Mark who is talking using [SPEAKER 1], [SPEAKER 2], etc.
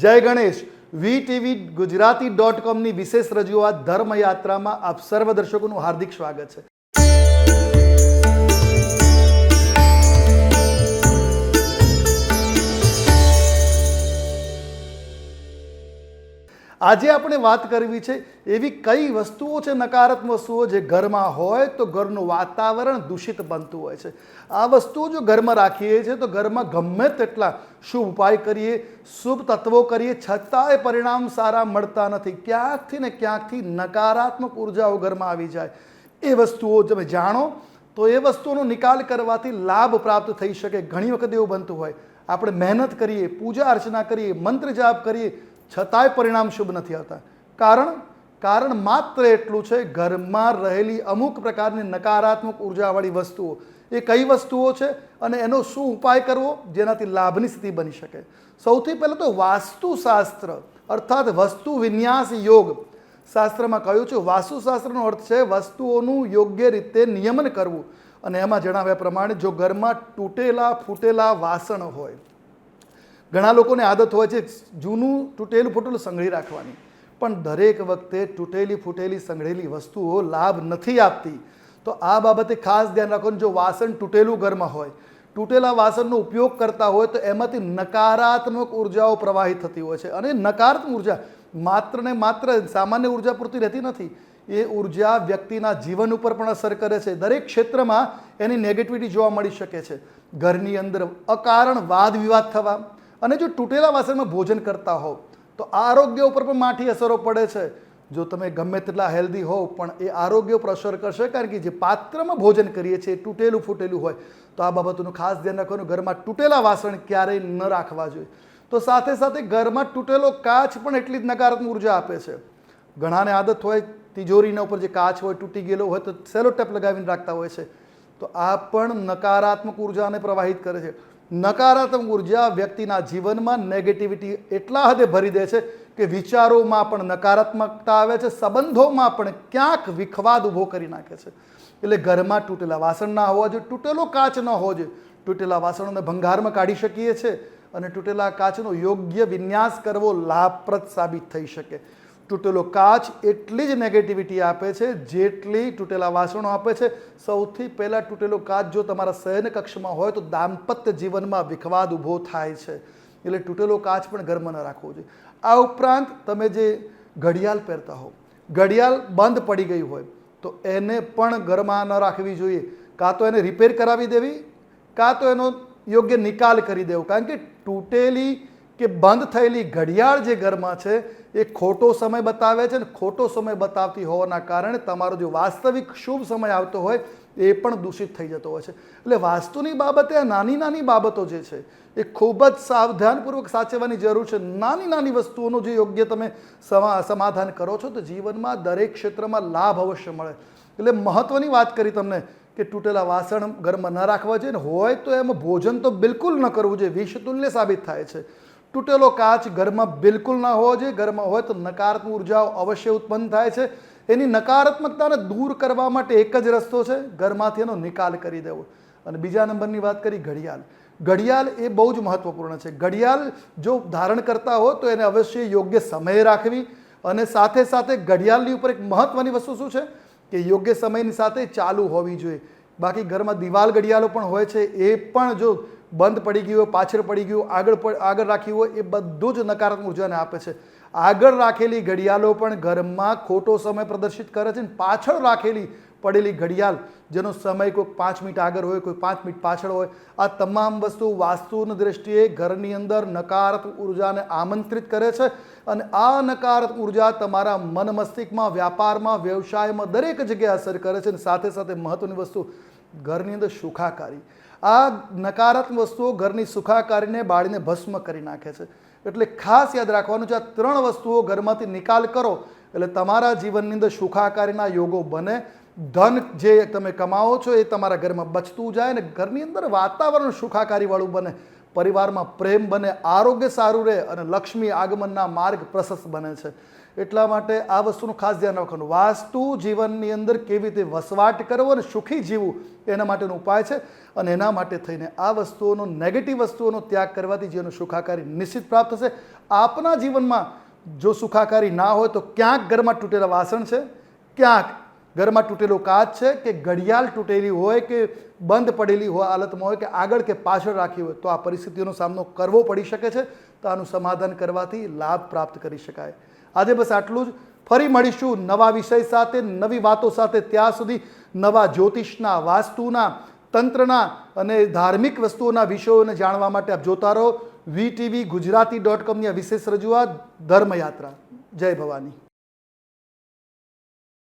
[SPEAKER 1] જય ગણેશ. VTV ગુજરાતી.comની વિશેષ રજૂઆત ધર્મયાત્રામાં આપ સર્વ દર્શકોનું હાર્દિક સ્વાગત છે. આજે આપણે વાત કરવી છે એવી કઈ વસ્તુઓ છે, નકારાત્મક વસ્તુઓ જે ઘરમાં હોય તો ઘરનું વાતાવરણ દૂષિત બનતું હોય છે. આ વસ્તુઓ જો ઘરમાં રાખીએ છીએ તો ઘરમાં ગમે તેટલા શુભ ઉપાય કરીએ, શુભ તત્વો કરીએ, છતાંય પરિણામ સારા મળતા નથી. ક્યાંકથી ને ક્યાંકથી નકારાત્મક ઉર્જાઓ ઘરમાં આવી જાય. એ વસ્તુઓ તમે જાણો તો એ વસ્તુઓનો નિકાલ કરવાથી લાભ પ્રાપ્ત થઈ શકે. ઘણી વખત એવું બનતું હોય, આપણે મહેનત કરીએ, પૂજા અર્ચના કરીએ, મંત્ર જાપ કરીએ, છતાંય પરિણામ શુભ નથી આવતા. કારણ માત્ર એટલું છે, ઘરમાં રહેલી અમુક પ્રકારની નકારાત્મક ઉર્જાવાળી વસ્તુઓ. એ કઈ વસ્તુઓ છે અને એનો શું ઉપાય કરવો જેનાથી લાભની સ્થિતિ બની શકે? સૌથી પહેલાં તો વાસ્તુશાસ્ત્ર અર્થાત વસ્તુ વિન્યાસ યોગ શાસ્ત્રમાં કહ્યું છે. વાસ્તુશાસ્ત્રનો અર્થ છે વસ્તુઓનું યોગ્ય રીતે નિયમન કરવું. અને એમાં જણાવ્યા પ્રમાણે જો ઘરમાં તૂટેલા ફૂટેલા વાસણ હોય, ઘણા લોકોને આદત હોય છે જૂનું તૂટેલું ફૂટેલું સંઘળી રાખવાની, પણ દરેક વખતે તૂટેલી ફૂટેલી સંઘળેલી વસ્તુઓ લાભ નથી આપતી. તો આ બાબતે ખાસ ધ્યાન રાખવાનું. જો વાસણ તૂટેલું ઘરમાં હોય, તૂટેલા વાસણનો ઉપયોગ કરતા હોય તો એમાંથી નકારાત્મક ઉર્જાઓ પ્રવાહિત થતી હોય છે. અને નકારાત્મક ઉર્જા માત્ર ને માત્ર સામાન્ય ઉર્જા પૂરતી રહેતી નથી. એ ઉર્જા વ્યક્તિના જીવન ઉપર પણ અસર કરે છે. દરેક ક્ષેત્રમાં એની નેગેટિવિટી જોવા મળી શકે છે. ઘરની અંદર અકારણ વાદ વિવાદ થવા, અને જો તૂટેલા વાસણમાં ભોજન કરતા હોવ તો આરોગ્ય ઉપર પણ માઠી અસરો પડે છે. જો તમે ગમે તેટલા હેલ્ધી હોવ પણ એ આરોગ્ય ઉપર અસર કરશે, કારણ કે જે પાત્રમાં ભોજન કરીએ છીએ તૂટેલું ફૂટેલું હોય. તો આ બાબતનું ખાસ ધ્યાન રાખવાનું. ઘરમાં તૂટેલા વાસણ ક્યારેય ન રાખવા જોઈએ. તો સાથે સાથે ઘરમાં તૂટેલો કાચ પણ એટલી જ નકારાત્મક ઉર્જા આપે છે. ઘણાને આદત હોય તિજોરીના ઉપર જે કાચ હોય તૂટી ગયેલો હોય તો સેલો ટેપ લગાવીને રાખતા હોય છે. તો આ પણ નકારાત્મક ઉર્જાને પ્રવાહિત કરે છે. નકારાત્મક ઉર્જા વ્યક્તિના જીવનમાં નેગેટિવિટી એટલા હદે ભરી દે છે કે વિચારોમાં પણ નકારાત્મકતા આવે છે, સંબંધોમાં પણ ક્યાંક વિખવાદ ઊભો કરી નાખે છે. એટલે ઘરમાં તૂટેલા વાસણ ના હોવા જોઈએ, તૂટેલો કાચ ન હોવો જોઈએ. તૂટેલા વાસણોને ભંગારમાં કાઢી શકીએ છીએ અને તૂટેલા કાચનો યોગ્ય વિન્યાસ કરવો લાભપ્રદ સાબિત થઈ શકે. તૂટેલો કાચ એટલી જ નેગેટિવિટી આપે છે જેટલી તૂટેલા વાસણો આપે છે. સૌથી પહેલાં તૂટેલો કાચ જો તમારા શયન કક્ષમાં હોય તો દાંપત્ય જીવનમાં વિખવાદ ઊભો થાય છે. એટલે તૂટેલો કાચ પણ ઘરમાં ન રાખવો જોઈએ. આ ઉપરાંત તમે જે ઘડિયાળ પહેરતા હો, ઘડિયાળ બંધ પડી ગઈ હોય તો એને પણ ઘરમાં ન રાખવી જોઈએ. કાં તો એને રિપેર કરાવી દેવી, કાં તો એનો યોગ્ય નિકાલ કરી દેવો. કારણ કે તૂટેલી કે બંધ થયેલી ઘડિયાળ જે ઘરમાં છે એ ખોટો સમય બતાવે છે. અને ખોટો સમય બતાવતી હોવાના કારણે તમારો જે વાસ્તવિક શુભ સમય આવતો હોય એ પણ દૂષિત થઈ જતો હોય છે. એટલે વાસ્તુની બાબતે આ નાની નાની બાબતો જે છે એ ખૂબ જ સાવધાનપૂર્વક સાચવવાની જરૂર છે. નાની નાની વસ્તુઓનું જે યોગ્ય તમે સમાધાન કરો છો તો જીવનમાં દરેક ક્ષેત્રમાં લાભ અવશ્ય મળે. એટલે મહત્ત્વની વાત કરી તમને કે તૂટેલા વાસણ ઘરમાં ન રાખવા જોઈએ. હોય તો એમાં ભોજન તો બિલકુલ ન કરવું જોઈએ, વિષતુલ્ય સાબિત થાય છે. તૂટેલો કાચ ઘરમાં બિલકુલ ના હોવો જોઈએ. ઘરમાં હોય તો નકારાત્મક ઉર્જાઓ અવશ્ય ઉત્પન્ન થાય છે. એની નકારાત્મકતાને દૂર કરવા માટે એક જ રસ્તો છે, ઘરમાંથી એનો નિકાલ કરી દેવો. અને બીજા નંબરની વાત કરી ઘડિયાળ. ઘડિયાળ એ બહુ જ મહત્વપૂર્ણ છે. ઘડિયાળ જો ધારણ કરતા હો તો એને અવશ્ય યોગ્ય સમયે રાખવી. અને સાથે સાથે ઘડિયાળની ઉપર એક મહત્વની વસ્તુ શું છે કે યોગ્ય સમયની સાથે ચાલુ હોવી જોઈએ. બાકી ઘરમાં દિવાલ ઘડિયાળો પણ હોય છે, એ પણ જો બંધ પડી ગયું હોય, પાછળ પડી ગયું, આગળ રાખ્યું હોય, એ બધું જ નકારાત્મક ઉર્જાને આપે છે. આગળ રાખેલી ઘડિયાળો પણ ઘરમાં ખોટો સમય પ્રદર્શિત કરે છે. પાછળ રાખેલી પડેલી ઘડિયાળ જેનો સમય કોઈ 5 મિનિટ આગળ હોય, કોઈ 5 મિનિટ પાછળ હોય, આ તમામ વસ્તુ વાસ્તુની દ્રષ્ટિએ ઘરની અંદર નકારાત્મક ઉર્જાને આમંત્રિત કરે છે. અને આ નકારાત્મક ઉર્જા તમારા મન મસ્તિષ્કમાં, વ્યાપારમાં, વ્યવસાયમાં દરેક જગ્યાએ અસર કરે છે. અને સાથે સાથે મહત્વની વસ્તુ ઘરની અંદર સુખાકારી. આ નકારાત્મક વસ્તુઓ ઘરની સુખાકારીને બાળીને ભસ્મ કરી નાખે છે. એટલે ખાસ યાદ રાખવાનું છે, આ 3 વસ્તુઓ ઘરમાંથી નિકાલ કરો એટલે તમારા જીવનની અંદર સુખાકારીના યોગો બને. ધન જે તમે કમાવો છો એ તમારા ઘરમાં બચતું જાય અને ઘરની અંદર વાતાવરણ સુખાકારીવાળું બને. પરિવારમાં પ્રેમ બને, આરોગ્ય સારું રહે અને લક્ષ્મી આગમનના માર્ગ પ્રશસ્ત બને છે. એટલા માટે આ વસ્તુનું ખાસ ધ્યાન રાખવાનું. વાસ્તુ જીવનની અંદર કેવી રીતે વસવાટ કરવો અને સુખી જીવવું એના માટેનો ઉપાય છે. અને એના માટે થઈને આ વસ્તુઓનો, નેગેટિવ વસ્તુઓનો ત્યાગ કરવાથી જીવનનું સુખાકારી નિશ્ચિત પ્રાપ્ત થશે. આપના જીવનમાં જો સુખાકારી ના હોય તો ક્યાંક ઘરમાં તૂટેલા વાસણ છે, ક્યાંક ઘરમાં તૂટેલો કાચ છે, કે ઘડિયાળ તૂટેલી હોય, કે બંધ પડેલી હોય હાલતમાં હોય, કે આગળ કે પાછળ રાખી હોય, તો આ પરિસ્થિતિઓનો સામનો કરવો પડી શકે છે. તો આનું સમાધાન કરવાથી લાભ પ્રાપ્ત કરી શકાય. આજે બસ આટલું જ. ફરી મળીશું નવા વિષય સાથે, નવી વાતો સાથે. ત્યાં સુધી નવા જ્યોતિષના, વાસ્તુના, તંત્રના અને ધાર્મિક વસ્તુઓના વિષયોને જાણવા માટે આપ જોતા રહો VTV Gujarati.com ની આ વિશેષ રજૂઆત ધર્મયાત્રા. જય ભવાની.